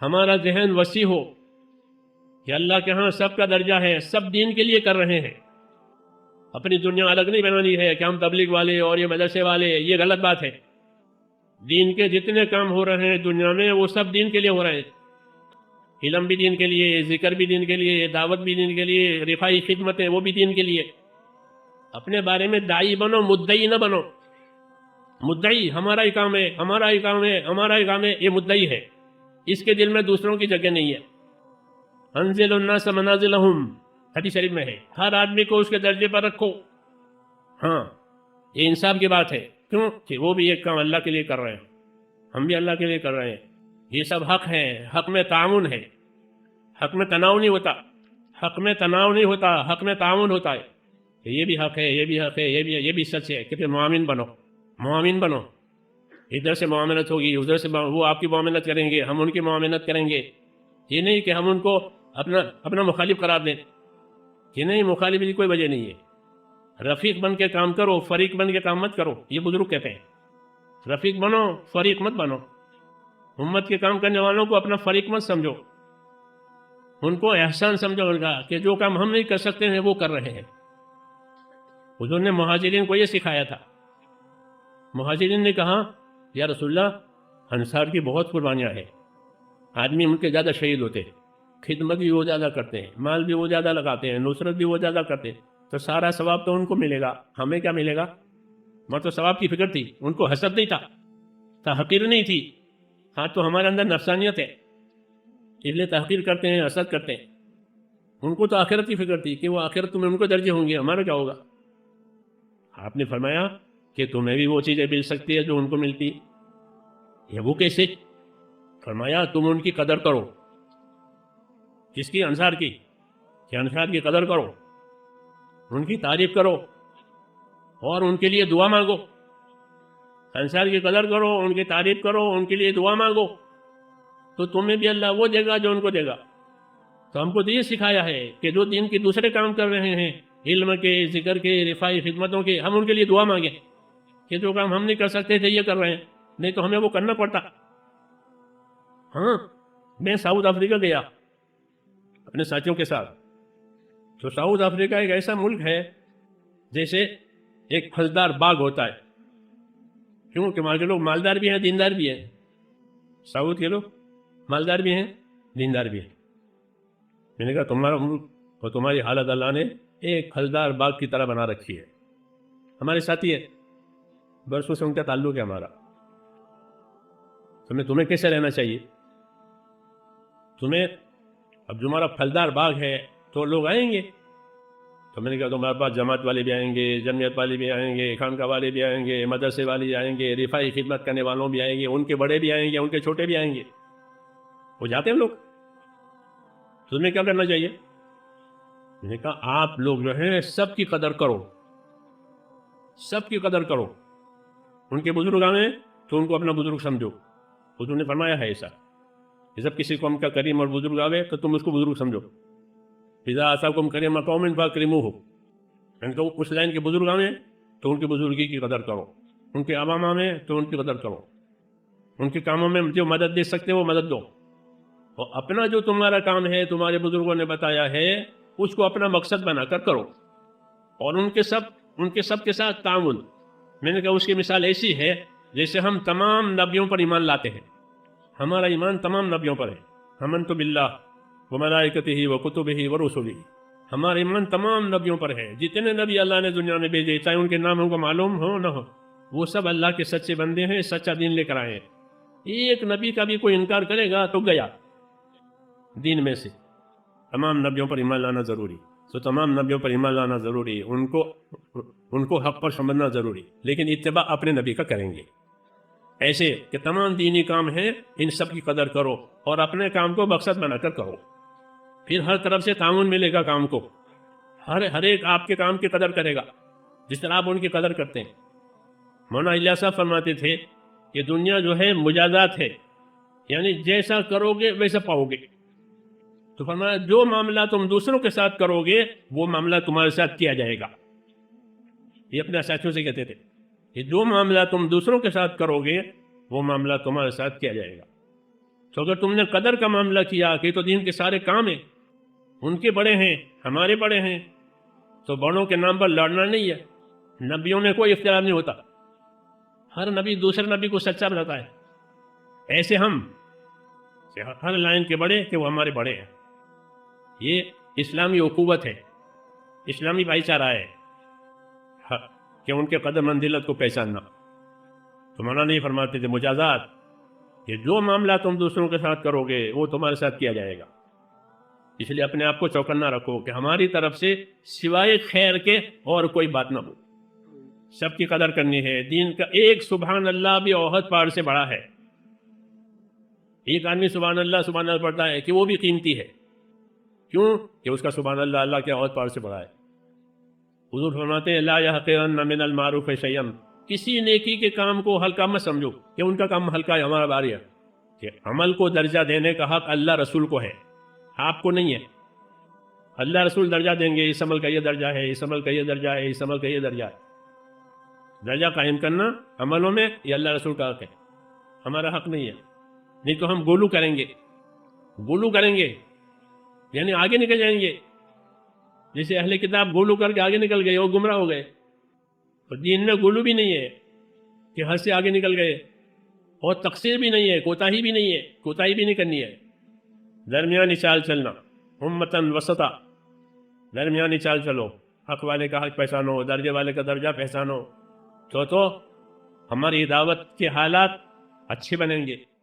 ہمارا ذہن وسیع ہو کہ اللہ کے ہاں سب کا درجہ ہے، سب دین کے لیے کر رہے ہیں، اپنی دنیا الگ نہیں بنانی ہے کہ ہم تبلیغ والے اور یہ مدرسے والے، یہ غلط بات ہے۔ دین کے جتنے کام ہو رہے ہیں دنیا میں وہ سب دین کے لیے ہو رہے ہیں، علم بھی دین کے لیے، ذکر بھی دین کے لیے، دعوت بھی دین کے لیے، رفاعی خدمتیں وہ بھی دین کے لیے۔ اپنے بارے میں داعی بنو، مدعی نہ بنو۔ مدعی ہمارا ہی کام ہے، ہمارا ہی کام ہے، ہمارا ہی کام ہے، یہ مدعی ہے، اس کے دل میں دوسروں کی جگہ نہیں ہے۔ انزل الناس منازلہم، حدیث شریف میں ہے، ہر آدمی کو اس کے درجے پر رکھو۔ ہاں یہ انصاف کی بات ہے، کیوں کہ وہ بھی ایک کام اللہ کے لیے کر رہے ہیں، ہم بھی اللہ کے لیے کر رہے ہیں، یہ سب حق ہے، حق میں تعاون ہے، حق میں تناؤ نہیں ہوتا، حق میں تناؤ نہیں ہوتا، حق میں تعاون ہوتا ہے کہ یہ بھی حق ہے، یہ بھی حق ہے، یہ بھی سچ ہے، کہ پھر معاون بنو، معاون بنو، ادھر سے معاملت ہوگی، ادھر سے وہ آپ کی معاملت کریں گے، ہم ان کی معاملت کریں گے۔ یہ نہیں کہ ہم ان کو اپنا مخالف قرار دیں، یہ نہیں، مخالف کی کوئی وجہ نہیں ہے۔ رفیق بن کے کام کرو، فریق بن کے کام مت کرو، یہ بزرگ کہتے ہیں۔ رفیق بنو، فریق مت بنو۔ امت کے کام کرنے والوں کو اپنا فریق مت سمجھو، ان کو احسان سمجھو ان کا کہ جو کام ہم نہیں کر سکتے ہیں وہ کر رہے ہیں۔ حضور نے مہاجرین کو یہ سکھایا تھا، مہاجرین نے کہا یا رسول اللہ انصار کی بہت قربانیاں ہیں، آدمی ان کے زیادہ شہید ہوتے ہیں، خدمت بھی وہ زیادہ کرتے ہیں، مال بھی وہ زیادہ لگاتے ہیں، نصرت بھی وہ زیادہ کرتے ہیں، تو سارا ثواب تو ان کو ملے گا، ہمیں کیا ملے گا؟ تو ثواب کی فکر تھی، ان کو حسد نہیں تھا، تحقیر نہیں تھی۔ ہاں تو ہمارے اندر نفسانیت ہے، اس لیے تحقیر کرتے ہیں، حسد کرتے ہیں۔ ان کو تو آخرت کی فکر تھی کہ وہ آخرت میں ان کو درجے ہوں گے، ہمارا کیا ہوگا؟ آپ نے فرمایا کہ تمہیں بھی وہ چیزیں مل سکتی ہے جو ان کو ملتی، یہ وہ کیسے؟ فرمایا تم ان کی قدر کرو۔ کس کی؟ انصار کی، کہ انصار کی قدر کرو، ان کی تعریف کرو اور ان کے لیے دعا مانگو۔ انصار کی قدر کرو، ان کی تعریف کرو، ان کے لیے دعا مانگو، تو تمہیں بھی اللہ وہ دے گا جو ان کو دے گا۔ تو ہم کو تو یہ سکھایا ہے کہ جو دین کے دوسرے کام کر رہے ہیں، علم کے، ذکر کے، رفاعی خدمتوں کے، ہم ان کے لیے دعا مانگیں کہ جو کام ہم نہیں کر سکتے تھے یہ کر رہے ہیں، نہیں تو ہمیں وہ کرنا پڑتا۔ ہاں میں ساؤتھ افریقہ گیا اپنے ساتھیوں کے ساتھ، تو ساؤتھ افریقہ ایک ایسا ملک ہے جیسے ایک پھلدار باغ ہوتا ہے، کیوں کہ وہاں کے لوگ مالدار بھی ہیں، دیندار بھی ہیں۔ ساؤتھ کے لوگ مالدار بھی ہیں، دیندار بھی ہیں۔ میں نے کہا تمہارا ملک اور تمہاری حالت اللہ نے ایک پھلدار باغ کی طرح بنا رکھی ہے۔ ہمارے ساتھی ہے، برسوں سے ان کا تعلق ہے ہمارا۔ تمہیں کیسے رہنا چاہیے؟ اب جو ہمارا پھلدار باغ ہے تو لوگ آئیں گے، تو میں نے کہا تمہارے پاس جماعت والے بھی آئیں گے، جمعیت والے بھی آئیں گے، خانقاہ والے بھی آئیں گے، مدرسے والے بھی آئیں گے، رفاعی خدمت کرنے والوں بھی آئیں گے، ان کے بڑے بھی آئیں گے، ان کے چھوٹے بھی آئیں گے، وہ جاتے ہیں لوگ۔ تمہیں کیا کرنا چاہیے؟ میں نے کہا آپ لوگ جو ہیں سب کی قدر کرو، سب کی قدر کرو۔ ان کے بزرگ آئیں تو ان کو اپنا بزرگ سمجھو، حضور نے فرمایا ہے ایسا، جب کسی قوم کا کریم اور بزرگ آوے تو تم اس کو بزرگ سمجھو۔ اذا اتاکم کریم قوم فاکرموہ، یعنی تو اس لائن کے بزرگ آئیں تو ان کی بزرگی کی قدر کرو، ان کے عوام آئیں تو ان کی قدر کرو، ان کے کاموں میں جو مدد دے سکتے وہ مدد دو، اور اپنا جو تمہارا کام ہے تمہارے بزرگوں نے بتایا ہے اس کو اپنا مقصد بنا کر کرو، اور ان کے سب کے ساتھ تعاون۔ میں نے کہا اس کی مثال ایسی ہے جیسے ہم تمام نبیوں پر ایمان لاتے ہیں، ہمارا ایمان تمام نبیوں پر ہے، آمنت باللہ وملائکتہ وکتبہ ورسلہ، ہمارا ایمان تمام نبیوں پر ہے۔ جتنے نبی اللہ نے دنیا میں بھیجے، چاہے ان کے نام ہم کو معلوم ہو نہ ہو، وہ سب اللہ کے سچے بندے ہیں، سچا دین لے کر آئے ہیں۔ ایک نبی کا بھی کوئی انکار کرے گا تو گیا دین میں سے۔ تمام نبیوں پر ایمان لانا ضروری، تو تمام نبیوں پر ایمان لانا ضروری، ان کو حق پر سمجھنا ضروری، لیکن اتباع اپنے نبی کا کریں گے۔ ایسے کہ تمام دینی کام ہیں ان سب کی قدر کرو اور اپنے کام کو مقصد بنا کر کرو، پھر ہر طرف سے تعاون ملے گا کام کو، ہر ایک آپ کے کام کی قدر کرے گا جس طرح آپ ان کی قدر کرتے ہیں۔ مولانا الیاس صاحب فرماتے تھے کہ دنیا جو ہے مجازات ہے، یعنی جیسا کرو گے ویسا پاؤ گے۔ تو فرمایا جو معاملہ تم دوسروں کے ساتھ کرو گے وہ معاملہ تمہارے ساتھ کیا جائے گا۔ یہ اپنے ساتھیوں سے کہتے تھے کہ جو معاملہ تم دوسروں کے ساتھ کرو گے وہ معاملہ تمہارے ساتھ کیا جائے گا۔ تو اگر تم نے قدر کا معاملہ کیا کہ تو دین کے سارے کام ہیں، ان کے بڑے ہیں، ہمارے بڑے ہیں، تو بڑوں کے نام پر لڑنا نہیں ہے۔ نبیوں میں کوئی اختلاف نہیں ہوتا، ہر نبی دوسرے نبی کو سچا بتاتا ہے۔ ایسے ہم ہر لائن کے بڑے کہ وہ ہمارے بڑے ہیں۔ یہ اسلامی اخوت ہے، اسلامی بھائی چارہ ہے کہ ان کے قدر منزلت کو پہچاننا۔ تو مولانا نہیں فرماتے تھے مجازات، کہ جو معاملہ تم دوسروں کے ساتھ کرو گے وہ تمہارے ساتھ کیا جائے گا۔ اس لیے اپنے آپ کو چوکنا رکھو کہ ہماری طرف سے سوائے خیر کے اور کوئی بات نہ ہو۔ سب کی قدر کرنی ہے۔ دین کا ایک سبحان اللہ بھی احد پہاڑ سے بڑا ہے۔ ایک آدمی سبحان اللہ پڑھتا ہے کہ وہ بھی قیمتی ہے۔ کیوں؟ کہ اس کا سبحان اللہ اللہ کے احد پہاڑ سے بڑا ہے۔ حضور فرماتے ہیں لا یحقرن من المعروف شیئا، کسی نیکی کے کام کو ہلکا مت سمجھو کہ ان کا کام ہلکا ہے، ہمارا باری ہے۔ کہ عمل کو درجہ دینے کا حق اللہ رسول کو ہے، آپ کو نہیں ہے۔ اللہ رسول درجہ دیں گے، اس عمل کا یہ درجہ ہے، اس عمل کا یہ درجہ ہے، اس عمل کا یہ درجہ ہے۔ درجہ قائم کرنا عملوں میں یہ اللہ رسول کا حق ہے، ہمارا حق نہیں ہے۔ نہیں تو ہم گولو کریں گے یعنی آگے نکل جائیں گے، جیسے اہل کتاب گولو کر کے آگے نکل گئے، وہ گمراہ ہو گئے۔ اور دین میں گولو بھی نہیں ہے کہ حد سے آگے نکل گئے، اور تقصیر بھی نہیں ہے، کوتاہی بھی نہیں ہے، کوتاہی بھی نہیں کرنی ہے۔ درمیانی چال چلنا، امتن وسطا، درمیانی چال چلو، حق والے کا حق پہچانو، درجے والے کا درجہ پہچانو، تو ہماری دعوت کے حالات اچھے بنیں گے۔